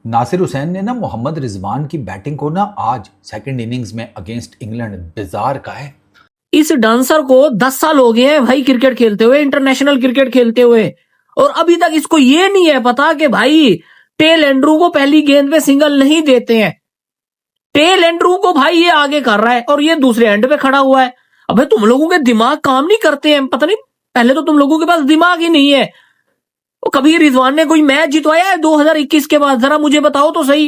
नासिर हुसैन ने ना मोहम्मद रिजवान की बैटिंग को ना आज सेकंड इनिंग्स में अगेंस्ट इंग्लैंड बिजार कहा है। इस डांसर को 10 साल हो गए हैं भाई क्रिकेट खेलते हुए, इंटरनेशनल क्रिकेट खेलते हुए, और अभी तक इसको ये नहीं है पता कि भाई टेल एंड्रू को पहली गेंद पे सिंगल नहीं देते हैं। टेल एंड्रू को भाई ये आगे कर रहा है और ये दूसरे एंड पे खड़ा हुआ है। अबे तुम लोगों के दिमाग काम नहीं करते हैं, पता नहीं, पहले तो तुम लोगों के पास दिमाग ही नहीं है। वो कभी रिजवान ने कोई मैच जितवाया है 2021 के बाद? जरा मुझे बताओ तो सही।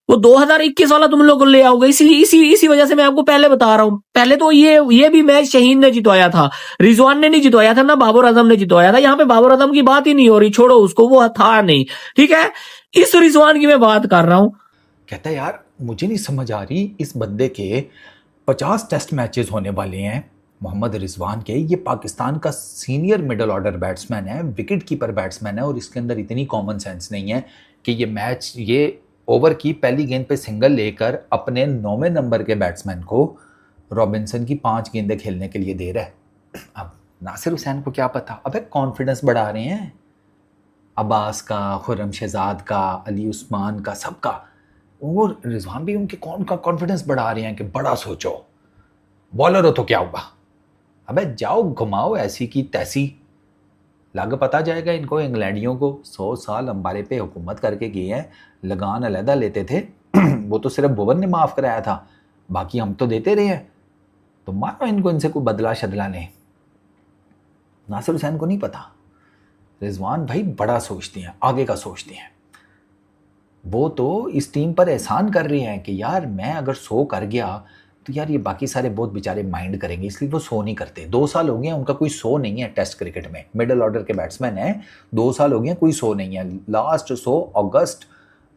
वो 2021 वाला तुम लोग ले आओगे, इसलिए इसी वजह से मैं आपको पहले बता रहा हूं। पहले तो ये भी मैच शहीन ने जितवाया था, रिजवान ने नहीं जितवाया था, ना बाबर आजम ने जितवाया था। यहाँ पे बाबर आजम की बात ही नहीं हो रही, छोड़ो उसको, वो था नहीं, ठीक है। इस रिजवान की मैं बात कर रहा हूं। कहता है यार मुझे नहीं समझ आ रही, इस बंदे के 50 टेस्ट मैचेस होने वाले हैं मोहम्मद रिजवान के। ये पाकिस्तान का सीनियर मिडल ऑर्डर बैट्समैन है, विकेट कीपर बैट्समैन है, और इसके अंदर इतनी कॉमन सेंस नहीं है कि ये ओवर की पहली गेंद पे सिंगल लेकर अपने 9वें नंबर के बैट्समैन को रॉबिन्सन की 5 गेंदें खेलने के लिए दे रहा है। अब नासिर हुसैन को क्या पता, अबे कॉन्फिडेंस बढ़ा रहे हैं अब्बास का, खुर्रम शहजाद का, अली उस्मान का, सबका। और रिजवान भी उनके का कॉन्फिडेंस बढ़ा रहे हैं कि बड़ा सोचो, बॉलर हो तो क्या हुआ, अबे जाओ घुमाओ ऐसी की तैसी, लग पता जाएगा इनको इंग्लैंडियों को। 100 साल अंबारे पे हुकूमत करके गए हैं, लगान अलहदा लेते थे वो तो सिर्फ भुवन ने माफ़ कराया था, बाकी हम तो देते रहे हैं। तो मारो इनको, इनसे कोई बदला शदला नहीं। नासिर हुसैन को नहीं पता, रिजवान भाई बड़ा सोचते हैं, आगे का सोचते हैं। वो तो इस टीम पर एहसान कर रहे हैं कि यार मैं अगर 100 कर गया तो यार ये बाकी सारे बहुत बेचारे माइंड करेंगे, इसलिए वो 100 नहीं करते। 2 साल हो गए हैं, उनका कोई 100 नहीं है टेस्ट क्रिकेट में। मिडिल ऑर्डर के बैट्समैन हैं, 2 साल हो गए हैं, कोई 100 नहीं है। लास्ट 100 अगस्त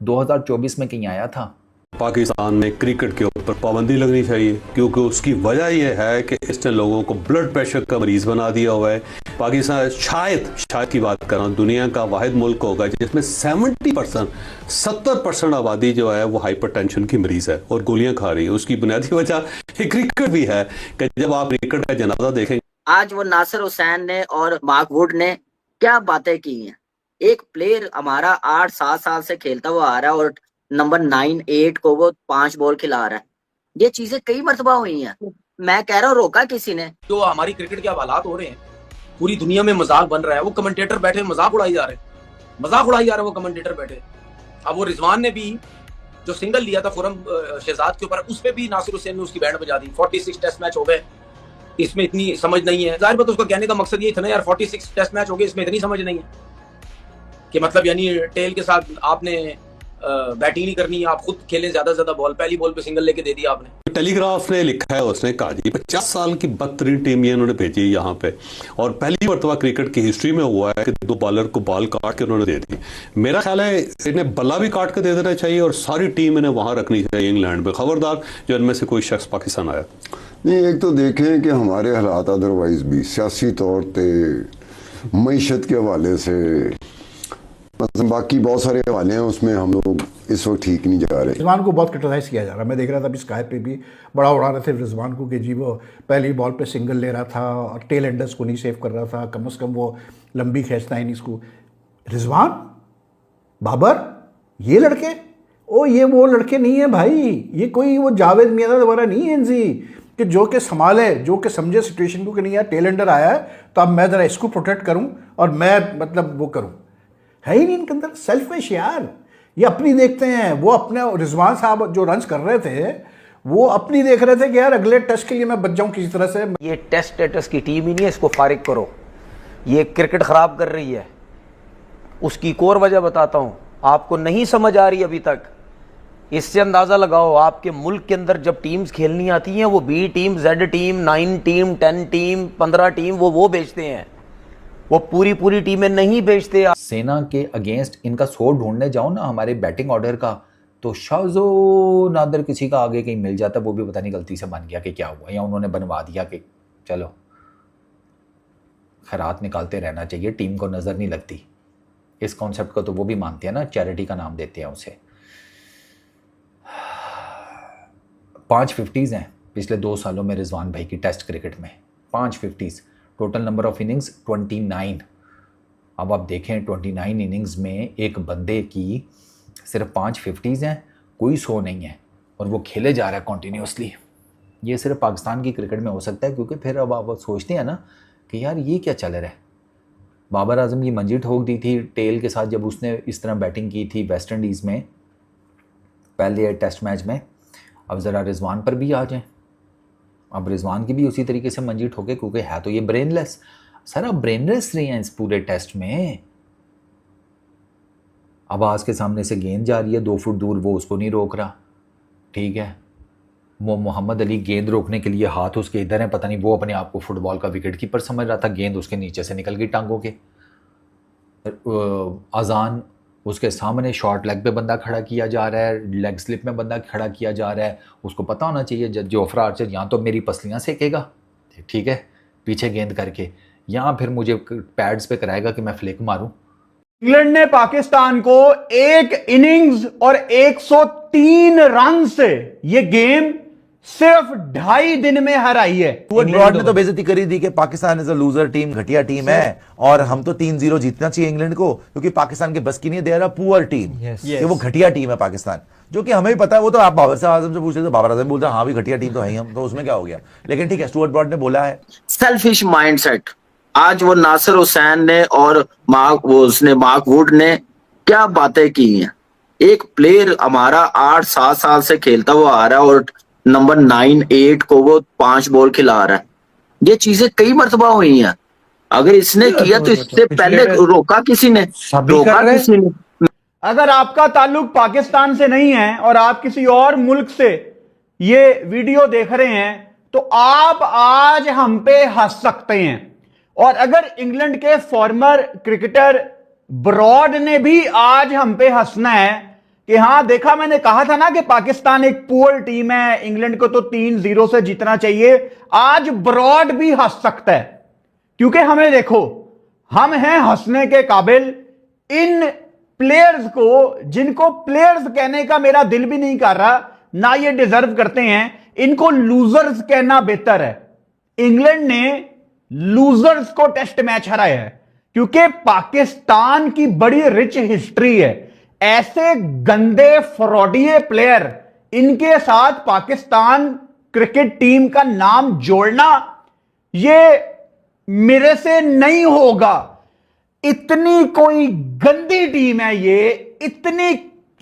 2024 में कहीं आया था। पाकिस्तान में क्रिकेट के ऊपर पाबंदी लगनी चाहिए, क्योंकि उसकी वजह यह है कि इसने लोगों को ब्लड प्रेशर का मरीज बना दिया हुआ है। पाकिस्तान शायद की बात कर रहा हूँ, दुनिया का वाहिद मुल्क होगा जिसमें 70% आबादी जो है वो हाइपरटेंशन की मरीज है और गोलियां खा रही है। उसकी बुनियादी वजह क्रिकेट भी है कि जब आप क्रिकेट का जनाजा देखेंगे। आज वो नासिर हुसैन ने और मार्क वुड ने क्या बातें की हैं। एक प्लेयर हमारा 8-7 साल से खेलता हुआ आ रहा है और नंबर 9-8 को वो 5 बॉल खिला रहा है। ये चीजें कई मरतबा हुई हैं। मैं कह रहा हूँ रोका किसी ने? जो हमारी क्रिकेट के हालात हो रहे हैं, पूरी दुनिया में मजाक बन रहा है। वो कमेंटेटर बैठे मजाक उड़ाई जा रहे हैं, वो कमेंटेटर बैठे। अब वो रिजवान ने भी जो सिंगल लिया था खुर्रम शहजाद के ऊपर, उस पे भी नासिर हुसैन ने उसकी बैंड बजा दी। 46 टेस्ट मैच हो गए, इसमें इतनी समझ नहीं है। जाहिर बात उसका कहने का मकसद ये था ना यार, 46 टेस्ट मैच हो गए, इसमें इतनी समझ नहीं है कि मतलब यानी टेल के साथ आपने बैटिंग नहीं करनी, आप खुद खेलें ज्यादा से ज्यादा बॉल, पहली बॉल पे सिंगल लेके दे दिया आपने। टेलीग्राफ ने लिखा है, उसने कहा जी 50 साल की बदतरीन टीम ये इन्होंने भेजी यहाँ पे, और पहली मरतबा क्रिकेट की हिस्ट्री में हुआ है कि 2 बॉलर को बॉल काट के उन्होंने दे दी। मेरा ख्याल है इन्हें बल्ला भी काट के दे देना चाहिए और सारी टीम इन्हें वहां रखनी चाहिए इंग्लैंड में। खबरदार जो इनमें से कोई शख्स पाकिस्तान आया नहीं। एक तो देखें कि हमारे हालात अदरवाइज भी सियासी तौर पर मईशत के हवाले से, मतलब बाकी बहुत सारे हवाले हैं, उसमें हम लोग इस वक्त ठीक नहीं जा रहे। रिजवान को बहुत क्रिटिसाइज़ किया जा रहा है। मैं देख रहा था अभी स्काई पे भी बड़ा उड़ा रहे थे रिजवान को कि जी वो पहली बॉल पे सिंगल ले रहा था और टेल एंडर्स को नहीं सेव कर रहा था, कम से कम वो लंबी खींचता है नहीं इसको। रिजवान, बाबर, ये लड़के, ये वो लड़के नहीं है भाई। ये कोई वो जावेद मियां दोबारा नहीं है इनसी कि जो के संभाले, जो के समझे सिचुएशन को कि नहीं यार टेल एंडर आया है तो अब मैं ज़रा इसको प्रोटेक्ट करूँ और मैं मतलब वो करूँ। है ही नहीं इनके अंदर सेल्फिश यार। ये अपनी देखते हैं, वो अपने रिजवान साहब जो रन्स कर रहे थे वो अपनी देख रहे थे कि यार अगले टेस्ट के लिए मैं बच जाऊं किसी तरह से। ये टेस्ट स्टेटस की टीम ही नहीं है, इसको फारिग करो। ये क्रिकेट खराब कर रही है। उसकी एक और वजह बताता हूं, आपको नहीं समझ आ रही अभी तक। इससे अंदाजा लगाओ, आपके मुल्क के अंदर जब टीम्स खेलनी आती हैं, वो B team, Z team, 9 team, 10 team, 15 team वो बेचते हैं, वो पूरी टीमें नहीं बेचते। सेना के अगेंस्ट इनका 100 ढूंढने जाओ ना हमारे बैटिंग ऑर्डर का, तो शाज़ो नादर किसी का आगे कहीं मिल जाता, वो भी पता नहीं गलती से बन गया कि क्या हुआ, या उन्होंने बनवा दिया कि चलो खैरात निकालते रहना चाहिए, टीम को नज़र नहीं लगती। इस कॉन्सेप्ट को तो वो भी मानते हैं ना, चैरिटी का नाम देते हैं उसे। 5 50s हैं पिछले 2 सालों में रिजवान भाई की टेस्ट क्रिकेट में, 5 50s। Total number of innings 29। अब आप देखें 29 इनिंग्स में एक बंदे की सिर्फ 5 50s हैं, कोई 100 नहीं है, और वो खेले जा रहा है कॉन्टीन्यूसली। ये सिर्फ पाकिस्तान की क्रिकेट में हो सकता है, क्योंकि फिर अब आप सोचते हैं ना कि यार ये क्या चल रहा है। बाबर आजम की मंजी ठोक दी थी टेल के साथ जब उसने इस तरह बैटिंग की थी वेस्ट इंडीज़ में पहले टेस्ट मैच में। अब ज़रा रिजवान पर भी आ जाएं, अब रिजवान की भी उसी तरीके से मंजी ठोके, क्योंकि है तो ये ब्रेनलेस। सर अब ब्रेनलेस रही हैं इस पूरे टेस्ट में। अब्बास के सामने से गेंद जा रही है 2 फुट दूर, वो उसको नहीं रोक रहा, ठीक है। वो मोहम्मद अली गेंद रोकने के लिए हाथ उसके इधर है, पता नहीं वो अपने आप को फुटबॉल का विकेट कीपर समझ रहा था, गेंद उसके नीचे से निकल गई टांगों के। अजान उसके सामने शॉर्ट लेग पे बंदा खड़ा किया जा रहा है, लेग स्लिप में बंदा खड़ा किया जा रहा है। उसको पता होना चाहिए जोफ्रा आर्चर यहाँ तो मेरी पसलियाँ सेकेगा, ठीक है, पीछे गेंद करके, यहाँ फिर मुझे पैड्स पे कराएगा कि मैं फ्लिक मारूं। इंग्लैंड ने पाकिस्तान को 1 इनिंग्स और 103 रन से ये गेम सिर्फ 2.5 दिन में हराई है। स्टुअर्ट ब्रॉड ने तो बेइज्जती करी थी कि Pakistan is a loser team, घटिया टीम है, और हम तो 3-0 जीतना चाहिए इंग्लैंड को, क्योंकि पाकिस्तान के बस की नहीं, दे रहा पुअर टीम, कि वो घटिया टीम है पाकिस्तान, जो कि हमें भी पता है। वो तो आप बाबर आजम से पूछ रहे थे, बाबर आजम बोलते हैं हाँ भी घटिया टीम तो है ही, हम तो उसमें क्या हो गया। लेकिन ठीक है, स्टुअर्ट ब्रॉड ने बोला है सेल्फिश माइंडसेट। आज वो नासिर हुसैन ने और मार्क वुड ने क्या बातें की हैं। एक प्लेयर हमारा 8-7 साल से खेलता हुआ आ रहा है और नंबर 9-8 को वो 5 बॉल खिला रहा है। ये चीजें कई मरतबा हुई हैं। अगर इसने किया तो इससे पहले रोका किसी ने, रोका किसी ने। अगर आपका ताल्लुक पाकिस्तान से नहीं है और आप किसी और मुल्क से ये वीडियो देख रहे हैं तो आप आज हम पे हंस सकते हैं। और अगर इंग्लैंड के फॉर्मर क्रिकेटर ब्रॉड ने भी आज हम पे हंसना है कि हां देखा, मैंने कहा था ना कि पाकिस्तान एक पुअर टीम है, इंग्लैंड को तो 3-0 से जीतना चाहिए, आज ब्रॉड भी हंस सकता है। क्योंकि हमें देखो, हम हैं हंसने के काबिल। इन प्लेयर्स को, जिनको प्लेयर्स कहने का मेरा दिल भी नहीं कर रहा, ना ये डिजर्व करते हैं, इनको लूजर्स कहना बेहतर है। इंग्लैंड ने लूजर्स को टेस्ट मैच हराया है, क्योंकि पाकिस्तान की बड़ी रिच हिस्ट्री है। ऐसे गंदे फ्रॉडिये प्लेयर, इनके साथ पाकिस्तान क्रिकेट टीम का नाम जोड़ना ये मेरे से नहीं होगा। इतनी कोई गंदी टीम है ये,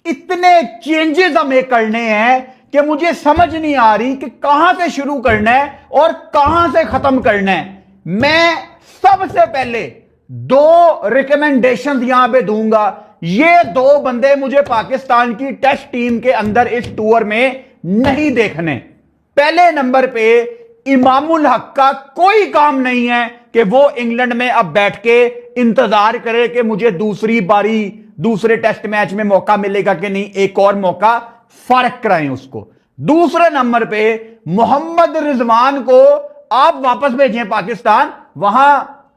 इतने चेंजेस हमें करने हैं कि मुझे समझ नहीं आ रही कि कहां से शुरू करना है और कहां से खत्म करना है। मैं सबसे पहले 2 रिकमेंडेशंस यहां पे दूंगा। ये 2 बंदे मुझे पाकिस्तान की टेस्ट टीम के अंदर इस टूर में नहीं देखने। पहले नंबर पे इमामुल हक का कोई काम नहीं है कि वो इंग्लैंड में अब बैठ के इंतजार करे कि मुझे दूसरी बारी दूसरे टेस्ट मैच में मौका मिलेगा कि नहीं, एक और मौका फर्क कराएं उसको। दूसरे नंबर पे मोहम्मद रिजवान को आप वापस भेजें पाकिस्तान। वहां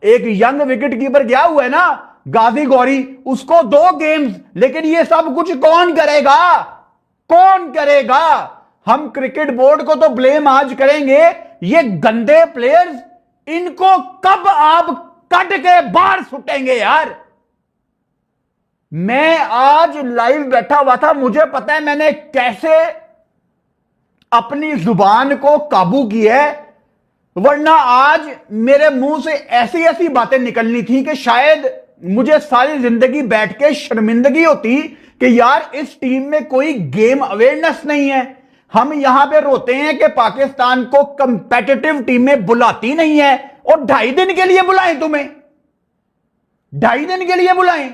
एक यंग विकेट कीपर गया हुआ है ना, गाजी गौरी, उसको 2 गेम्स, लेकिन ये सब कुछ कौन करेगा? कौन करेगा? हम क्रिकेट बोर्ड को तो ब्लेम आज करेंगे। ये गंदे प्लेयर्स, इनको कब आप कट के बाहर सुटेंगे यार? मैं आज लाइव बैठा हुआ था, मुझे पता है मैंने कैसे अपनी जुबान को काबू किया है, वरना आज मेरे मुंह से ऐसी ऐसी बातें निकलनी थी कि शायद मुझे सारी जिंदगी बैठ के शर्मिंदगी होती कि यार इस टीम में कोई गेम अवेयरनेस नहीं है। हम यहां पे रोते हैं कि पाकिस्तान को कंपेटिटिव टीमें बुलाती नहीं है, और 2.5 दिन के लिए बुलाएं तुम्हें, 2.5 दिन के लिए बुलाएं।